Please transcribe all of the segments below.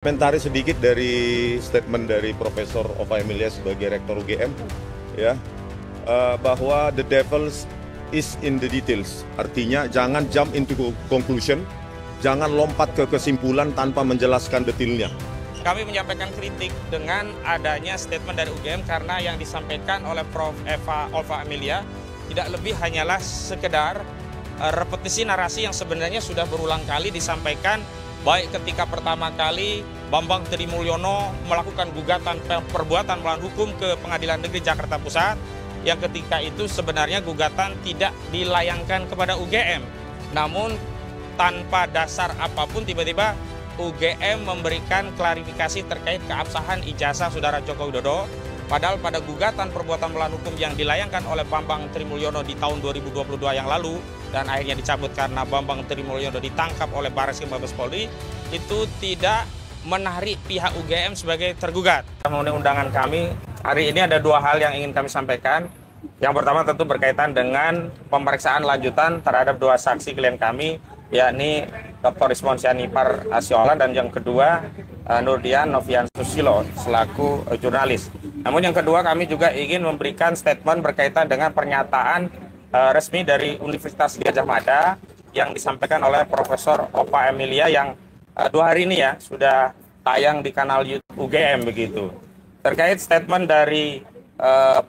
Komentari sedikit dari statement dari Profesor Ova Emilia sebagai Rektor UGM, ya, bahwa the devil is in the details. Artinya jangan jump into conclusion, jangan lompat ke kesimpulan tanpa menjelaskan detailnya. Kami menyampaikan kritik dengan adanya statement dari UGM karena yang disampaikan oleh Prof. Ova Emilia tidak lebih hanyalah sekedar repetisi narasi yang sebenarnya sudah berulang kali disampaikan, baik ketika pertama kali Bambang Trimulyono melakukan gugatan perbuatan melawan hukum ke Pengadilan Negeri Jakarta Pusat, yang ketika itu sebenarnya gugatan tidak dilayangkan kepada UGM. Namun tanpa dasar apapun tiba-tiba UGM memberikan klarifikasi terkait keabsahan ijazah Saudara Joko Widodo. Padahal pada gugatan perbuatan melawan hukum yang dilayangkan oleh Bambang Trimulyono di tahun 2022 yang lalu dan akhirnya dicabut karena Bambang Trimulyono ditangkap oleh Barreskrim Mabes Polri, itu tidak menarik pihak UGM sebagai tergugat. Memenuhi undangan kami, hari ini ada dua hal yang ingin kami sampaikan. Yang pertama tentu berkaitan dengan pemeriksaan lanjutan terhadap dua saksi klien kami, yakni Dr. Ismonsyah Nipar Asiola dan yang kedua Nurdian Novian Susilo selaku jurnalis. Namun yang kedua kami juga ingin memberikan statement berkaitan dengan pernyataan resmi dari Universitas Gadjah Mada yang disampaikan oleh Profesor Ova Emilia yang dua hari ini ya sudah tayang di kanal YouTube UGM begitu. Terkait statement dari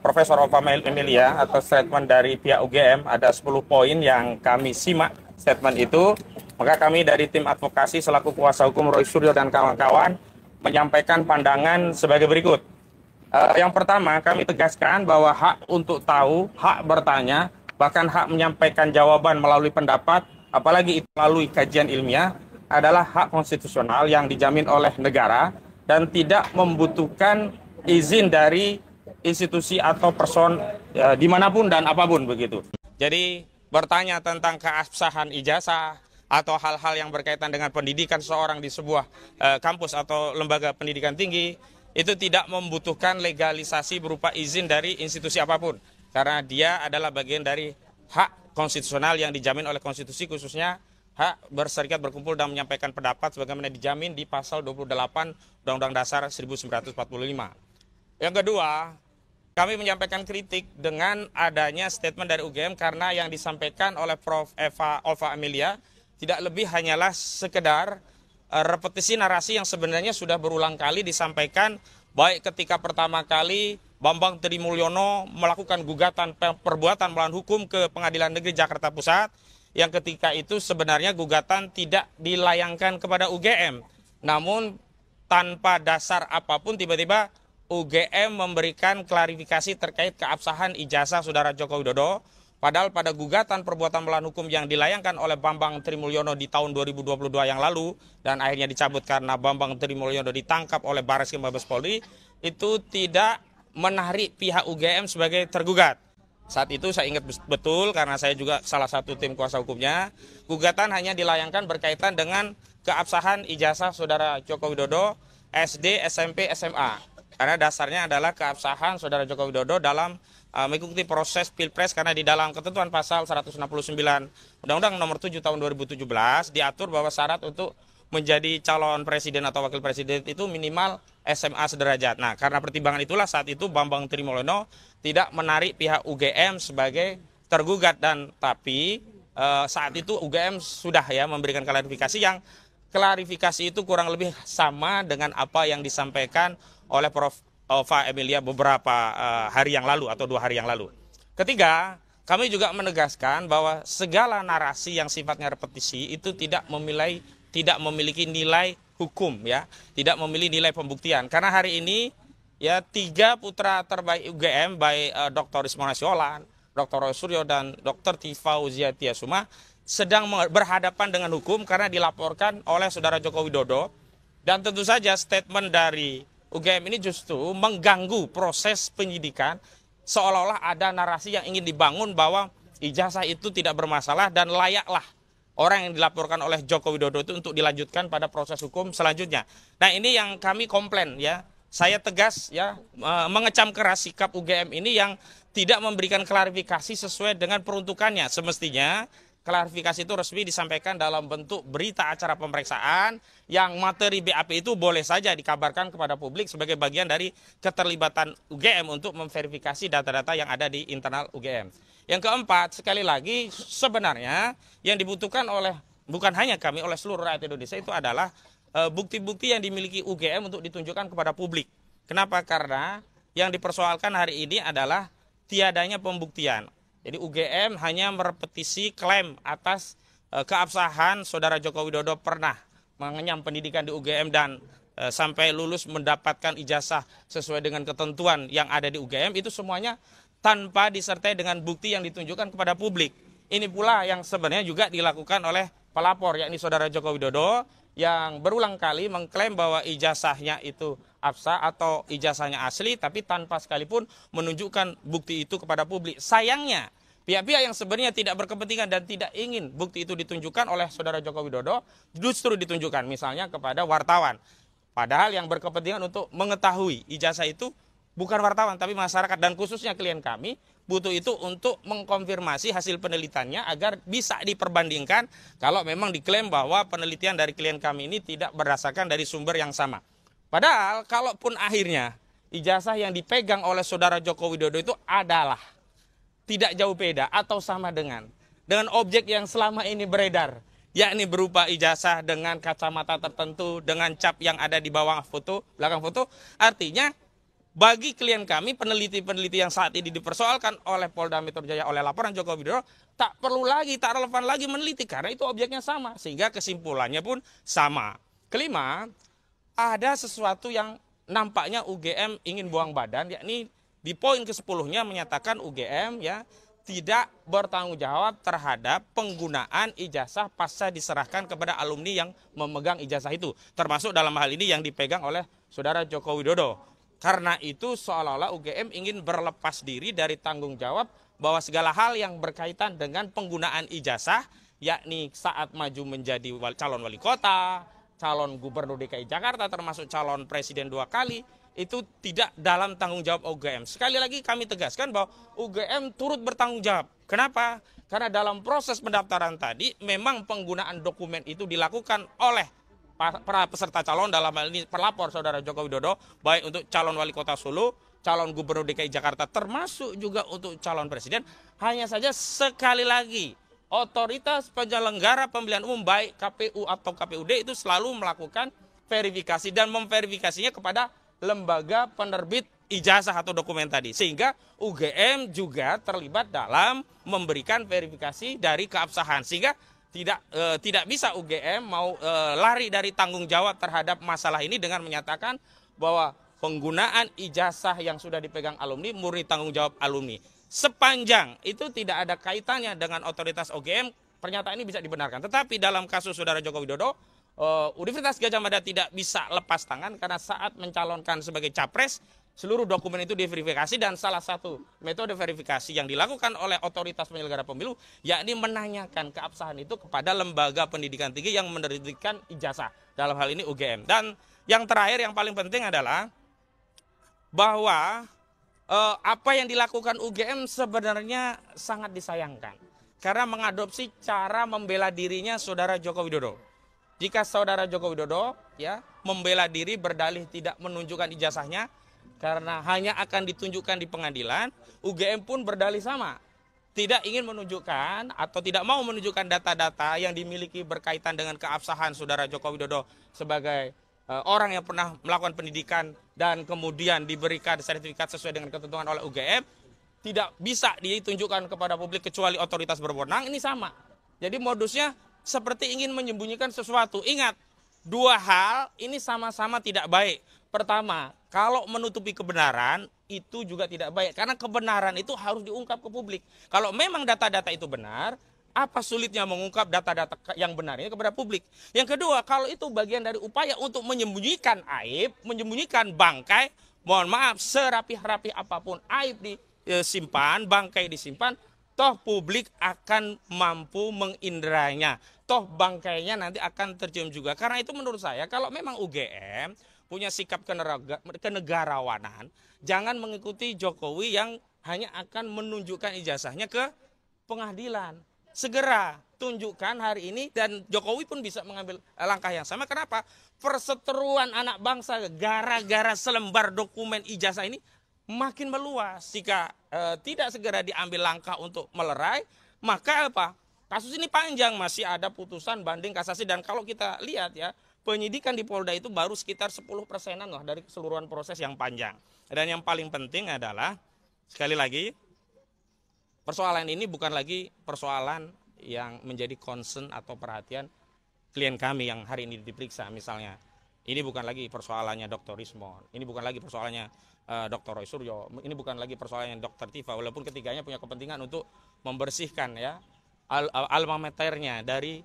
Profesor Ova Emilia atau statement dari pihak UGM ada 10 poin yang kami simak statement itu. Maka kami dari tim advokasi selaku kuasa hukum Roy Suryo dan kawan-kawan menyampaikan pandangan sebagai berikut. Yang pertama, kami tegaskan bahwa hak untuk tahu, hak bertanya, bahkan hak menyampaikan jawaban melalui pendapat, apalagi itu melalui kajian ilmiah, adalah hak konstitusional yang dijamin oleh negara dan tidak membutuhkan izin dari institusi atau person dimanapun dan apapun begitu. Jadi bertanya tentang keabsahan ijazah atau hal-hal yang berkaitan dengan pendidikan seseorang di sebuah kampus atau lembaga pendidikan tinggi, itu tidak membutuhkan legalisasi berupa izin dari institusi apapun. Karena dia adalah bagian dari hak konstitusional yang dijamin oleh konstitusi, khususnya hak berserikat, berkumpul, dan menyampaikan pendapat sebagaimana dijamin di pasal 28 Undang-Undang Dasar 1945. Yang kedua, kami menyampaikan kritik dengan adanya statement dari UGM karena yang disampaikan oleh Prof. Ova Emilia tidak lebih hanyalah sekedar repetisi narasi yang sebenarnya sudah berulang kali disampaikan, baik ketika pertama kali Bambang Trimulyono melakukan gugatan perbuatan melawan hukum ke Pengadilan Negeri Jakarta Pusat, yang ketika itu sebenarnya gugatan tidak dilayangkan kepada UGM. Namun tanpa dasar apapun tiba-tiba UGM memberikan klarifikasi terkait keabsahan ijazah Saudara Joko Widodo. Padahal pada gugatan perbuatan melawan hukum yang dilayangkan oleh Bambang Trimulyono di tahun 2022 yang lalu dan akhirnya dicabut karena Bambang Trimulyono ditangkap oleh Barreskrim Mabes Polri, itu tidak menarik pihak UGM sebagai tergugat. Saat itu saya ingat betul karena saya juga salah satu tim kuasa hukumnya, gugatan hanya dilayangkan berkaitan dengan keabsahan ijazah Saudara Joko Widodo SD, SMP, SMA. Karena dasarnya adalah keabsahan Saudara Joko Widodo dalam mengikuti proses Pilpres, karena di dalam ketentuan pasal 169 Undang-Undang Nomor 7 Tahun 2017 diatur bahwa syarat untuk menjadi calon presiden atau wakil presiden itu minimal SMA sederajat. Nah, karena pertimbangan itulah saat itu Bambang Trimulyono tidak menarik pihak UGM sebagai tergugat, dan tapi saat itu UGM sudah ya memberikan klarifikasi yang klarifikasi itu kurang lebih sama dengan apa yang disampaikan oleh Prof. Ova Emilia beberapa hari yang lalu atau 2 hari yang lalu. Ketiga, kami juga menegaskan bahwa segala narasi yang sifatnya repetisi itu tidak memiliki nilai hukum, ya, tidak memiliki nilai pembuktian. Karena hari ini ya 3 putra terbaik UGM, baik Dr. Ismonsyah Asiola, Dr. Roy Suryo dan Dr. Tifauziah Tiasuma sedang berhadapan dengan hukum karena dilaporkan oleh Saudara Joko Widodo. Dan tentu saja statement dari UGM ini justru mengganggu proses penyidikan, seolah-olah ada narasi yang ingin dibangun bahwa ijazah itu tidak bermasalah dan layaklah orang yang dilaporkan oleh Joko Widodo itu untuk dilanjutkan pada proses hukum selanjutnya. Nah, ini yang kami komplain ya. Saya tegas ya mengecam keras sikap UGM ini yang tidak memberikan klarifikasi sesuai dengan peruntukannya. Semestinya klarifikasi itu resmi disampaikan dalam bentuk berita acara pemeriksaan yang materi BAP itu boleh saja dikabarkan kepada publik sebagai bagian dari keterlibatan UGM untuk memverifikasi data-data yang ada di internal UGM. Yang keempat, sekali lagi sebenarnya yang dibutuhkan oleh bukan hanya kami, oleh seluruh rakyat Indonesia itu adalah bukti-bukti yang dimiliki UGM untuk ditunjukkan kepada publik. Kenapa? Karena yang dipersoalkan hari ini adalah tiadanya pembuktian. Jadi UGM hanya merepetisi klaim atas keabsahan Saudara Joko Widodo pernah mengenyam pendidikan di UGM dan sampai lulus mendapatkan ijazah sesuai dengan ketentuan yang ada di UGM, itu semuanya tanpa disertai dengan bukti yang ditunjukkan kepada publik. Ini pula yang sebenarnya juga dilakukan oleh pelapor, yakni Saudara Joko Widodo, yang berulang kali mengklaim bahwa ijazahnya itu absah atau ijazahnya asli, tapi tanpa sekalipun menunjukkan bukti itu kepada publik. Sayangnya, pihak-pihak yang sebenarnya tidak berkepentingan dan tidak ingin bukti itu ditunjukkan oleh Saudara Joko Widodo justru ditunjukkan misalnya kepada wartawan. Padahal yang berkepentingan untuk mengetahui ijazah itu bukan wartawan tapi masyarakat, dan khususnya klien kami butuh itu untuk mengkonfirmasi hasil penelitiannya agar bisa diperbandingkan kalau memang diklaim bahwa penelitian dari klien kami ini tidak berdasarkan dari sumber yang sama. Padahal kalaupun akhirnya ijazah yang dipegang oleh Saudara Joko Widodo itu adalah tidak jauh beda atau sama dengan objek yang selama ini beredar, yakni berupa ijazah dengan kacamata tertentu, dengan cap yang ada di bawah foto, belakang foto, artinya bagi klien kami, peneliti-peneliti yang saat ini dipersoalkan oleh Polda Metro Jaya oleh laporan Joko Widodo, tak perlu lagi, tak relevan lagi meneliti karena itu objeknya sama, sehingga kesimpulannya pun sama. Kelima, ada sesuatu yang nampaknya UGM ingin buang badan, yakni di poin ke-10-nya menyatakan UGM ya tidak bertanggung jawab terhadap penggunaan ijazah pasca diserahkan kepada alumni yang memegang ijazah itu, termasuk dalam hal ini yang dipegang oleh Saudara Joko Widodo. Karena itu seolah-olah UGM ingin berlepas diri dari tanggung jawab bahwa segala hal yang berkaitan dengan penggunaan ijazah, yakni saat maju menjadi calon wali kota, calon gubernur DKI Jakarta, termasuk calon presiden 2 kali, itu tidak dalam tanggung jawab UGM. Sekali lagi kami tegaskan bahwa UGM turut bertanggung jawab. Kenapa? Karena dalam proses pendaftaran tadi memang penggunaan dokumen itu dilakukan oleh para peserta calon, dalam hal ini pelapor Saudara Joko Widodo, baik untuk calon wali kota Solo, calon gubernur DKI Jakarta, termasuk juga untuk calon presiden. Hanya saja sekali lagi, otoritas penyelenggara pemilihan umum baik KPU atau KPUD itu selalu melakukan verifikasi dan memverifikasinya kepada lembaga penerbit ijazah atau dokumen tadi. Sehingga UGM juga terlibat dalam memberikan verifikasi dari keabsahan. Sehingga tidak bisa UGM mau lari dari tanggung jawab terhadap masalah ini dengan menyatakan bahwa penggunaan ijazah yang sudah dipegang alumni murni tanggung jawab alumni. Sepanjang itu tidak ada kaitannya dengan otoritas UGM, pernyataan ini bisa dibenarkan. Tetapi dalam kasus Saudara Joko Widodo, Universitas Gadjah Mada tidak bisa lepas tangan karena saat mencalonkan sebagai capres, seluruh dokumen itu diverifikasi, dan salah satu metode verifikasi yang dilakukan oleh otoritas penyelenggara pemilu yakni menanyakan keabsahan itu kepada lembaga pendidikan tinggi yang menerbitkan ijazah, dalam hal ini UGM. Dan yang terakhir yang paling penting adalah bahwa apa yang dilakukan UGM sebenarnya sangat disayangkan karena mengadopsi cara membela dirinya Saudara Joko Widodo. Jika Saudara Joko Widodo ya membela diri berdalih tidak menunjukkan ijazahnya karena hanya akan ditunjukkan di pengadilan, UGM pun berdalih sama. Tidak ingin menunjukkan atau tidak mau menunjukkan data-data yang dimiliki berkaitan dengan keabsahan Saudara Joko Widodo sebagai orang yang pernah melakukan pendidikan dan kemudian diberikan sertifikat sesuai dengan ketentuan oleh UGM, tidak bisa ditunjukkan kepada publik kecuali otoritas berwenang. Ini sama. Jadi modusnya seperti ingin menyembunyikan sesuatu. Ingat, dua hal ini sama-sama tidak baik. Pertama, kalau menutupi kebenaran itu juga tidak baik. Karena kebenaran itu harus diungkap ke publik. Kalau memang data-data itu benar, apa sulitnya mengungkap data-data yang benar ini kepada publik? Yang kedua, kalau itu bagian dari upaya untuk menyembunyikan aib, menyembunyikan bangkai, mohon maaf, serapih-rapih apapun aib disimpan, bangkai disimpan, toh publik akan mampu menginderanya. Toh bangkainya nanti akan tercium juga. Karena itu menurut saya, kalau memang UGM punya sikap kenegarawanan, jangan mengikuti Jokowi yang hanya akan menunjukkan ijazahnya ke pengadilan. Segera tunjukkan hari ini, dan Jokowi pun bisa mengambil langkah yang sama. Kenapa? Perseteruan anak bangsa gara-gara selembar dokumen ijazah ini makin meluas. Jika tidak segera diambil langkah untuk melerai, maka apa? Kasus ini panjang, masih ada putusan banding kasasi, dan kalau kita lihat ya, penyidikan di Polda itu baru sekitar 10%-an lah dari keseluruhan proses yang panjang. Dan yang paling penting adalah, sekali lagi, persoalan ini bukan lagi persoalan yang menjadi concern atau perhatian klien kami yang hari ini diperiksa misalnya. Ini bukan lagi persoalannya Dr. Rismon, ini bukan lagi persoalannya Dr. Roy Suryo, ini bukan lagi persoalannya Dr. Tifa, walaupun ketiganya punya kepentingan untuk membersihkan ya alma maternya dari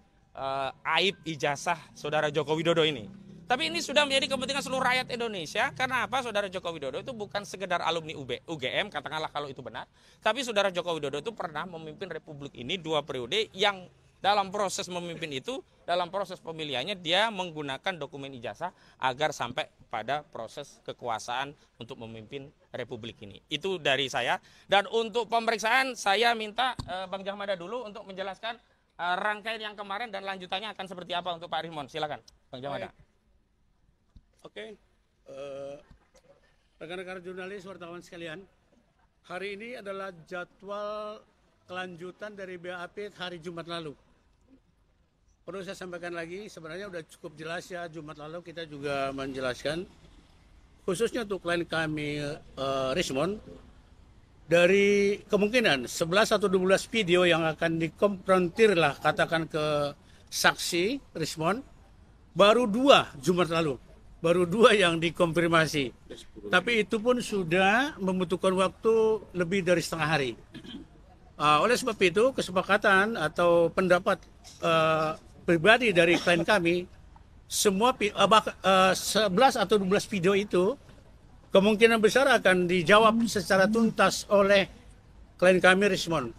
aib ijazah saudara Joko Widodo ini. Tapi ini sudah menjadi kepentingan seluruh rakyat Indonesia. Karena apa? Saudara Joko Widodo itu bukan sekedar alumni UGM, katakanlah kalau itu benar. Tapi saudara Joko Widodo itu pernah memimpin Republik ini 2 periode, yang dalam proses memimpin itu, dalam proses pemilihannya dia menggunakan dokumen ijazah agar sampai pada proses kekuasaan untuk memimpin Republik ini. Itu dari saya. Dan untuk pemeriksaan saya minta Bang Jahmada dulu untuk menjelaskan rangkaian yang kemarin dan lanjutannya akan seperti apa untuk Pak Rismon. Silakan Bang Jahmada. Oke, rekan-rekan jurnalis, wartawan sekalian, hari ini adalah jadwal kelanjutan dari BAP hari Jumat lalu. Perlu saya sampaikan lagi, sebenarnya sudah cukup jelas ya, Jumat lalu kita juga menjelaskan, khususnya untuk klien kami Rismon, dari kemungkinan 11 atau 12 video yang akan dikonfrontir lah, katakan ke saksi Rismon, baru 2 Jumat lalu. Baru 2 yang dikonfirmasi. Tapi itu pun sudah membutuhkan waktu lebih dari setengah hari. Oleh sebab itu, kesepakatan atau pendapat pribadi dari klien kami, semua 11 atau 12 video itu kemungkinan besar akan dijawab secara tuntas oleh klien kami Rismon.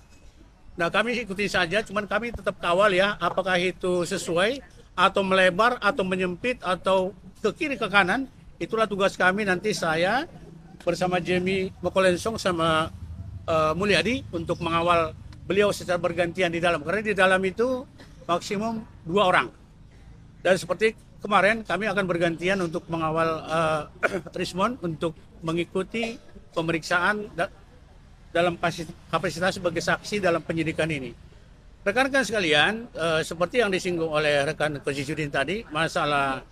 Nah, kami ikuti saja, cuman kami tetap kawal ya, apakah itu sesuai atau melebar atau menyempit atau ke kiri ke kanan. Itulah tugas kami, nanti saya bersama Jamie Mokolensong sama Mulyadi untuk mengawal beliau secara bergantian di dalam, karena di dalam itu maksimum 2 orang, dan seperti kemarin kami akan bergantian untuk mengawal Rismon untuk mengikuti pemeriksaan dalam kapasitas sebagai saksi dalam penyidikan ini. Rekan-rekan sekalian, seperti yang disinggung oleh rekan Koji Judin tadi, masalah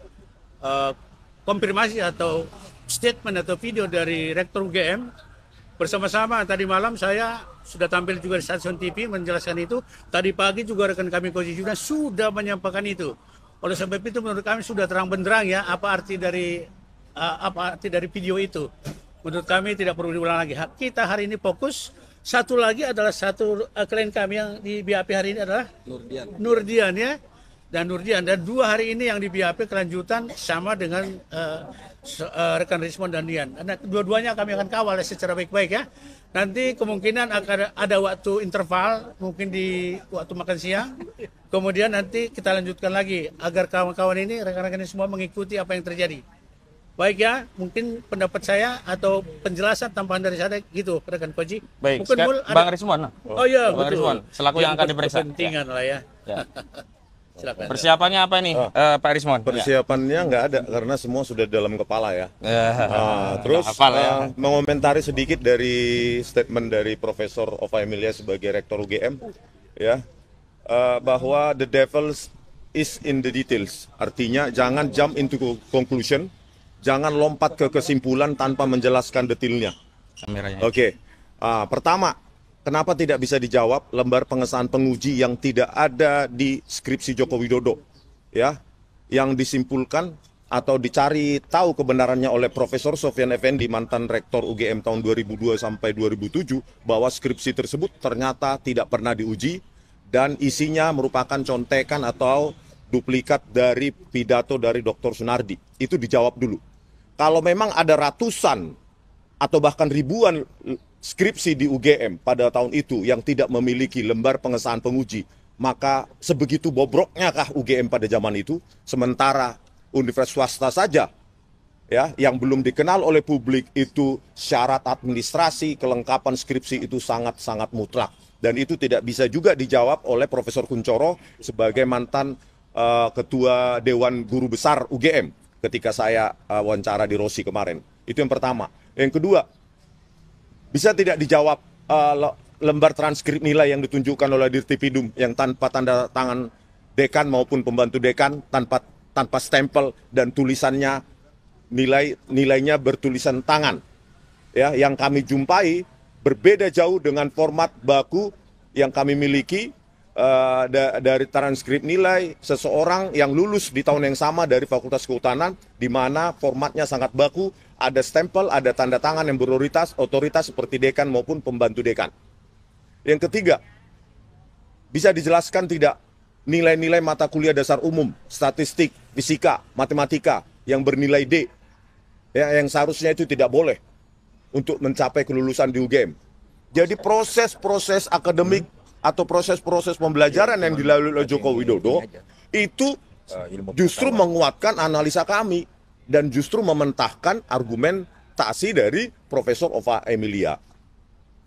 konfirmasi atau statement atau video dari Rektor UGM, bersama-sama tadi malam saya sudah tampil juga di stasiun TV menjelaskan itu. Tadi pagi juga rekan kami Koji Judin sudah menyampaikan itu. Oleh sebab itu menurut kami sudah terang benderang ya apa arti dari video itu. Menurut kami tidak perlu diulang lagi. Kita hari ini fokus. Satu lagi adalah klien kami yang di BAP hari ini adalah Nurdian ya. Dan 2 hari ini yang di BAP kelanjutan sama dengan rekan Rismon dan Dian. Nah, dua-duanya kami akan kawal secara baik-baik ya. Nanti kemungkinan akan ada waktu interval, mungkin di waktu makan siang. Kemudian nanti kita lanjutkan lagi agar kawan-kawan ini, rekan-rekan ini semua mengikuti apa yang terjadi. Baik ya, mungkin pendapat saya atau penjelasan tambahan dari saya gitu, rekan Koji. Baik, mungkin Bang Rismon. Oh iya, Bang betul. Rismon, selaku yang akan diperiksa. Kepentingan lah ya. Silakan. Persiapannya apa nih, Pak Rismon? Persiapannya nggak ada karena semua sudah dalam kepala ya. Terus mengomentari sedikit dari statement dari Profesor Ova Emilia sebagai Rektor UGM, ya, bahwa the devil is in the details. Artinya jangan jump into conclusion, jangan lompat ke kesimpulan tanpa menjelaskan detailnya. Oke. Pertama, kenapa tidak bisa dijawab lembar pengesahan penguji yang tidak ada di skripsi Joko Widodo, ya, yang disimpulkan atau dicari tahu kebenarannya oleh Profesor Sofyan Effendi, mantan Rektor UGM tahun 2002 sampai 2007, bahwa skripsi tersebut ternyata tidak pernah diuji dan isinya merupakan contekan atau duplikat dari pidato dari Dr. Sunardi. Itu dijawab dulu. Kalau memang ada ratusan atau bahkan ribuan skripsi di UGM pada tahun itu yang tidak memiliki lembar pengesahan penguji, maka sebegitu bobroknya kah UGM pada zaman itu? Sementara universitas swasta saja ya yang belum dikenal oleh publik itu syarat administrasi kelengkapan skripsi itu sangat-sangat mutlak Dan itu tidak bisa juga dijawab oleh Profesor Kuncoro sebagai mantan Ketua Dewan Guru Besar UGM ketika saya wawancara di Rosi kemarin. Itu yang pertama. Yang kedua, bisa tidak dijawab lembar transkrip nilai yang ditunjukkan oleh Dirtipidum yang tanpa tanda tangan dekan maupun pembantu dekan, tanpa stempel dan tulisannya nilainya bertulisan tangan. Ya, yang kami jumpai berbeda jauh dengan format baku yang kami miliki dari transkrip nilai seseorang yang lulus di tahun yang sama dari Fakultas Kehutanan, di mana formatnya sangat baku, ada stempel, ada tanda tangan yang otoritas seperti dekan maupun pembantu dekan. Yang ketiga, bisa dijelaskan tidak nilai-nilai mata kuliah dasar umum, statistik, fisika, matematika yang bernilai D, ya, yang seharusnya itu tidak boleh untuk mencapai kelulusan di UGM. Jadi proses-proses akademik atau proses-proses pembelajaran yang dilalui oleh Joko Widodo itu justru menguatkan analisa kami dan justru mementahkan argumentasi dari Profesor Ova Emilia.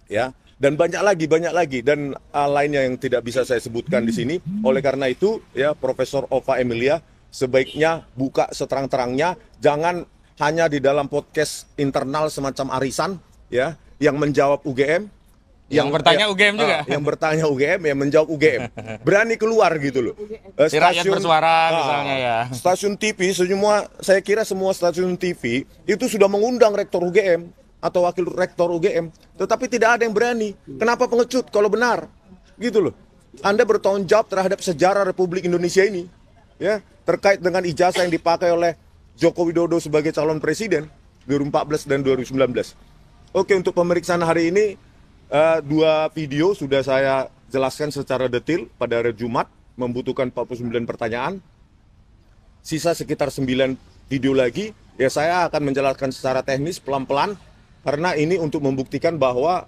Ya, dan banyak lagi dan lainnya yang tidak bisa saya sebutkan di sini. Oleh karena itu, ya, Profesor Ova Emilia sebaiknya buka seterang-terangnya, jangan hanya di dalam podcast internal semacam arisan, ya, yang menjawab UGM, yang bertanya UGM juga, yang bertanya UGM, yang menjawab UGM, berani keluar gitu loh. Si Rakyat Bersuara misalnya, ya. Stasiun TV, saya kira semua stasiun TV itu sudah mengundang rektor UGM atau wakil rektor UGM, tetapi tidak ada yang berani. Kenapa pengecut kalau benar? Gitu loh. Anda bertanggung jawab terhadap sejarah Republik Indonesia ini, ya, terkait dengan ijazah yang dipakai oleh Joko Widodo sebagai calon presiden 2014 dan 2019. Oke, untuk pemeriksaan hari ini 2 video sudah saya jelaskan secara detail pada hari Jumat, membutuhkan 49 pertanyaan. Sisa sekitar 9 video lagi, ya saya akan menjelaskan secara teknis pelan-pelan. Karena ini untuk membuktikan bahwa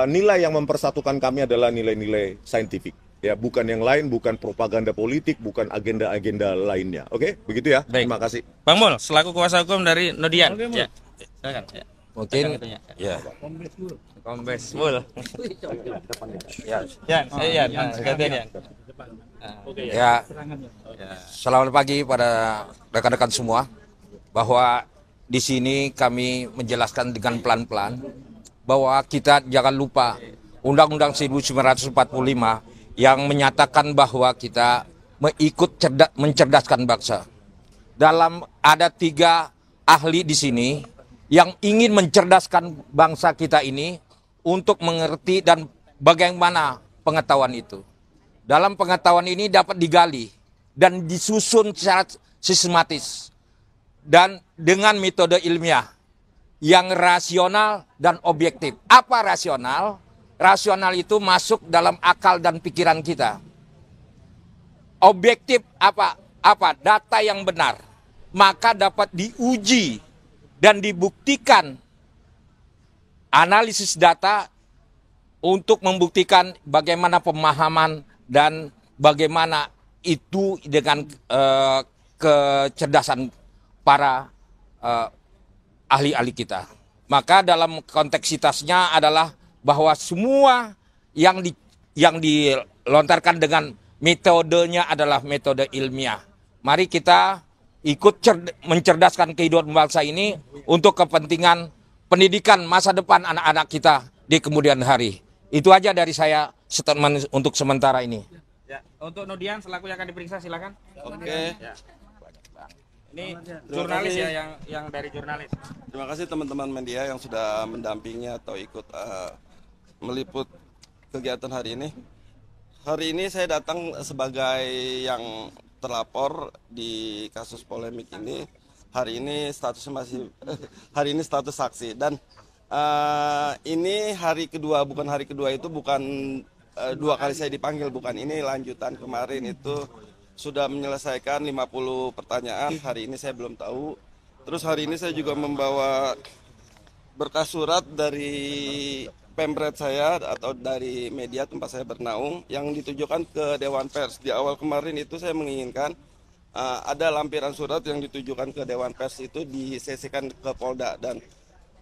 nilai yang mempersatukan kami adalah nilai-nilai saintifik. Ya, bukan yang lain, bukan propaganda politik, bukan agenda-agenda lainnya. Oke, begitu ya. Baik. Terima kasih. Bang Mul, selaku kuasa hukum dari Nodian. Ya, silakan. Ya. Mungkin ya. Kombes Mul. Ya, saya gantian. ya. Selamat pagi pada rekan-rekan semua, bahwa di sini kami menjelaskan dengan pelan-pelan bahwa kita jangan lupa Undang-Undang 1945 yang menyatakan bahwa kita mencerdaskan bangsa. Ada 3 ahli di sini yang ingin mencerdaskan bangsa kita ini untuk mengerti dan bagaimana pengetahuan itu. Dalam pengetahuan ini dapat digali dan disusun secara sistematis dan dengan metode ilmiah yang rasional dan objektif. Apa rasional? Rasional itu masuk dalam akal dan pikiran kita. Objektif apa? Data yang benar. Maka dapat diuji dan dibuktikan analisis data untuk membuktikan bagaimana pemahaman dan bagaimana itu dengan kecerdasan para ahli-ahli kita. Maka dalam konteksitasnya adalah bahwa semua yang dilontarkan dengan metodenya adalah metode ilmiah. Mari kita ikut mencerdaskan kehidupan bangsa ini untuk kepentingan pendidikan masa depan anak-anak kita di kemudian hari. Itu aja dari saya statement untuk sementara ini. Ya, untuk Nodian selaku yang akan diperiksa silakan. Oke. Ya. Ini jurnalis ya, yang dari jurnalis. Terima kasih teman-teman media yang sudah mendampingi atau ikut meliput kegiatan hari ini. Hari ini saya datang sebagai yang terlapor di kasus polemik ini. Hari ini status saksi, dan ini hari kedua, bukan hari kedua itu bukan 2 kali saya dipanggil, bukan, ini lanjutan. Kemarin itu sudah menyelesaikan 50 pertanyaan, hari ini saya belum tahu. Terus hari ini saya juga membawa berkas surat dari pemret saya atau dari media tempat saya bernaung yang ditujukan ke Dewan Pers. Di awal kemarin itu saya menginginkan ada lampiran surat yang ditujukan ke Dewan Pers itu disesikan ke Polda, dan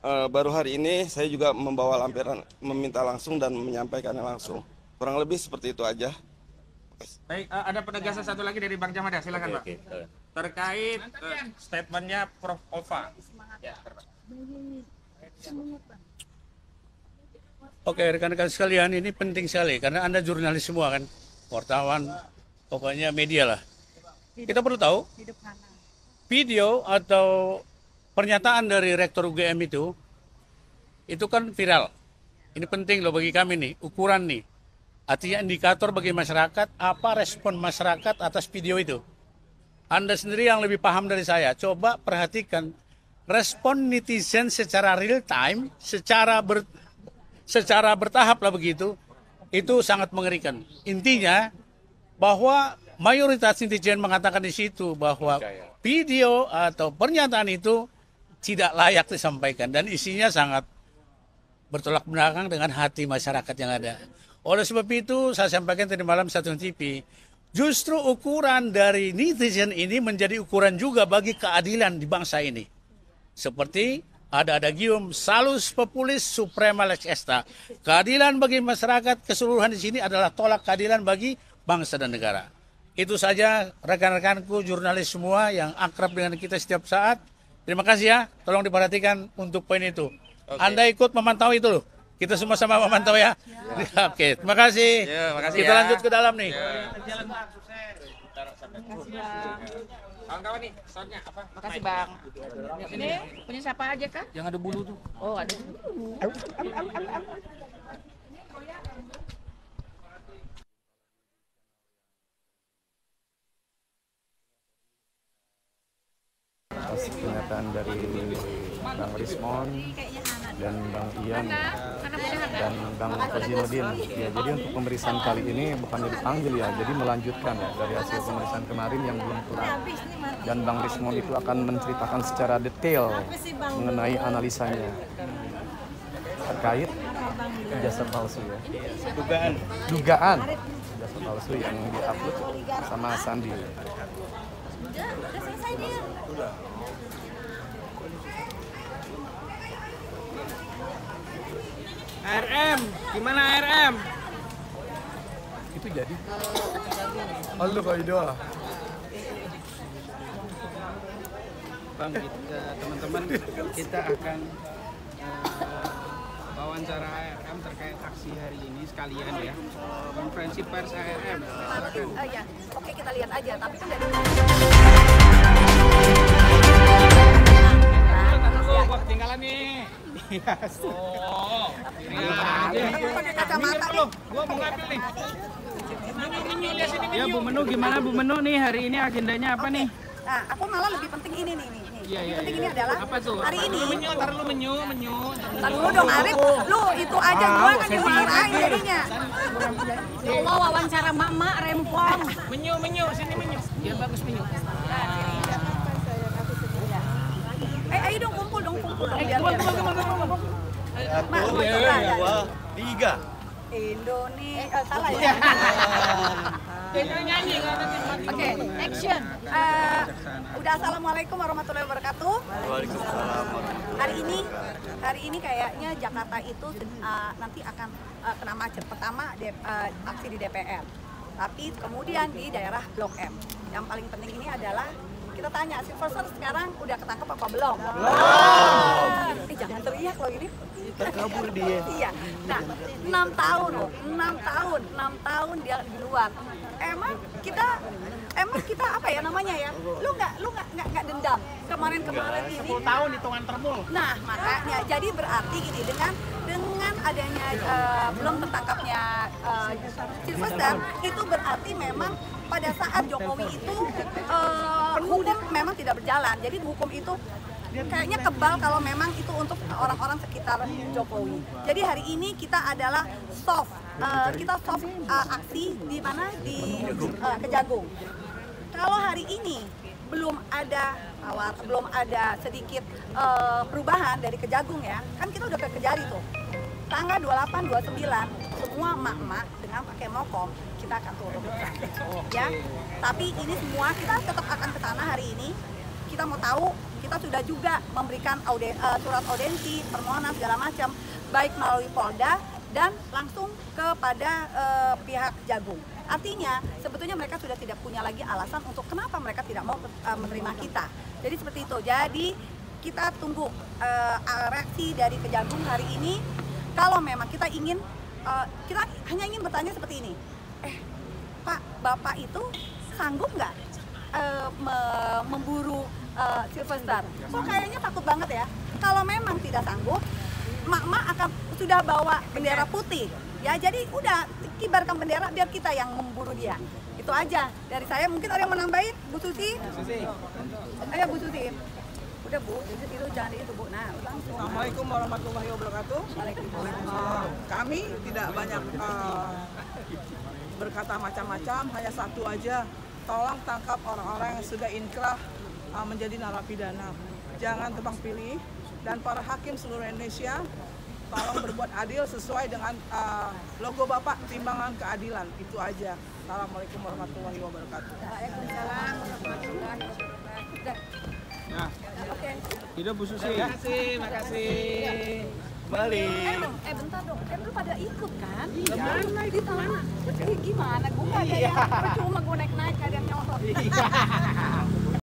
baru hari ini saya juga membawa lampiran, meminta langsung dan menyampaikannya langsung. Kurang lebih seperti itu aja. Baik, ada penegasan satu lagi dari Bang Jamada, silakan Pak. Terkait statementnya Prof. Ova. Ya, Oke, rekan-rekan sekalian, ini penting sekali karena Anda jurnalis semua kan, wartawan, pokoknya media lah. Kita perlu tahu video atau pernyataan dari Rektor UGM itu kan viral. Ini penting loh bagi kami nih, ukuran nih. Artinya indikator bagi masyarakat, apa respon masyarakat atas video itu. Anda sendiri yang lebih paham dari saya, coba perhatikan respon netizen secara real time, secara bertahap lah begitu, itu sangat mengerikan. Intinya bahwa mayoritas netizen mengatakan di situ bahwa video atau pernyataan itu tidak layak disampaikan dan isinya sangat bertolak belakang dengan hati masyarakat yang ada. Oleh sebab itu saya sampaikan tadi malam Stasiun TV, justru ukuran dari netizen ini menjadi ukuran juga bagi keadilan di bangsa ini. Seperti ada adagium salus populis suprema lex exta. Keadilan bagi masyarakat keseluruhan di sini adalah tolak keadilan bagi bangsa dan negara. Itu saja rekan-rekanku jurnalis semua yang akrab dengan kita setiap saat. Terima kasih ya, tolong diperhatikan untuk poin itu. Anda ikut memantau itu loh. Kita semua sama memantau ya. Oke, terima kasih. makasih Kita ya. lanjut ke dalam nih. Kawan-kawan nih, soalnya apa? Makasih Bang. Ini punya siapa aja kah? Yang ada bulu tuh. Oh ada. Atas pernyataan dari Bang Rismon dan Bang Ian dan Bang Faziludin. Ya, jadi untuk pemeriksaan kali ini bukan dipanggil ya, jadi melanjutkan ya dari hasil pemeriksaan kemarin yang belum kurang. Dan Bang Rismon itu akan menceritakan secara detail mengenai analisanya terkait ijazah palsu ya. Dugaan ijazah palsu yang diupload sama Sandi. Udah selesai dia. ARM, gimana ARM? Itu jadi. Halo Kak Ido. Bang, teman-teman kita akan wawancara ARM terkait aksi hari ini sekalian ya. Konferensi pers ARM. Ya, oke kita lihat aja. Tapi kan dari Gua ketinggalan nih. Oh. pakai kacamata nih. Gua mau ngambil nih. Menyu lihat sini. Ya Bu Menu, gimana Bu Menu nih hari ini agendanya apa nih? Nah, aku malah lebih penting ini nih. Lebih penting ini adalah Apa tuh? hari ini. Ntar lu menyu. Ntar dulu dong Arif, lu itu aja gua kan yang dimarahin jadinya. Ya Allah, wawancara mak-mak rempong. Menyu, sini menyu. Ya bagus menyu. Ayo dong kumpul dong. Biar Mak, Tiga. Indonesia salah ya. Nyanyi Oke, action. Udah assalamualaikum warahmatullahi wabarakatuh. Waalaikumsalam. Hari ini kayaknya Jakarta itu nanti akan kena macet. Pertama aksi di DPR, tapi kemudian di daerah Blok M. Yang paling penting ini adalah kita tanya, Silverster sekarang udah ketangkep apa belum? Jangan teriak loh ini. Terkabur dia. Iya. Nah, 6 tahun loh, 6 tahun dia di luar. Emang kita apa ya namanya ya? Lu nggak dendam kemarin ini. 10 tahun hitungan termul. Nah, makanya jadi berarti gini dengan adanya belum tertangkapnya Silverster itu berarti memang pada saat Jokowi itu hukum memang tidak berjalan. Jadi hukum itu kayaknya kebal kalau memang itu untuk orang-orang sekitar Jokowi. Jadi hari ini kita adalah soft aksi di mana di Kejagung. Kalau hari ini belum ada sedikit perubahan dari Kejagung ya, kan kita udah ke Kejari tuh. Tanggal 28, 29 semua emak-emak dengan pakai mokom kita akan turun ya. Tapi ini semua kita tetap akan ke sana hari ini. kita mau tahu, kita sudah juga memberikan surat audensi, permohonan segala macam, baik melalui Polda dan langsung kepada pihak Jagung. Artinya sebetulnya mereka sudah tidak punya lagi alasan untuk kenapa mereka tidak mau menerima kita. Jadi seperti itu. Jadi kita tunggu reaksi dari Kejagung hari ini. Kalau memang kita ingin, kita hanya ingin bertanya seperti ini. Pak, Bapak itu sanggup nggak memburu Silverstar? Kok kayaknya takut banget ya. Kalau memang tidak sanggup, Mak akan sudah bawa bendera putih. Ya, jadi udah kibarkan bendera biar kita yang memburu dia. Itu aja dari saya. Mungkin ada yang menambahin, Bu Susi? Ayo Bu Susi. Udah Bu, itu jangan itu Bu. Nah, langsung. Assalamualaikum warahmatullahi wabarakatuh. Kami tidak banyak berkata macam-macam, hanya satu aja. Tolong tangkap orang-orang yang sudah inkrah menjadi narapidana. Jangan tebang pilih. Dan para hakim seluruh Indonesia, tolong berbuat adil sesuai dengan logo Bapak, timbangan keadilan. Itu aja. Assalamualaikum warahmatullahi wabarakatuh. Waalaikumsalam warahmatullahi wabarakatuh. Nah, Oke. hidup Bu Susi. Terima kasih. Balik. Bentar dong, lu pada ikut kan? Iya. Gimana? Gue gak ada yang percuma gue naik-naik, ada yang nyosot.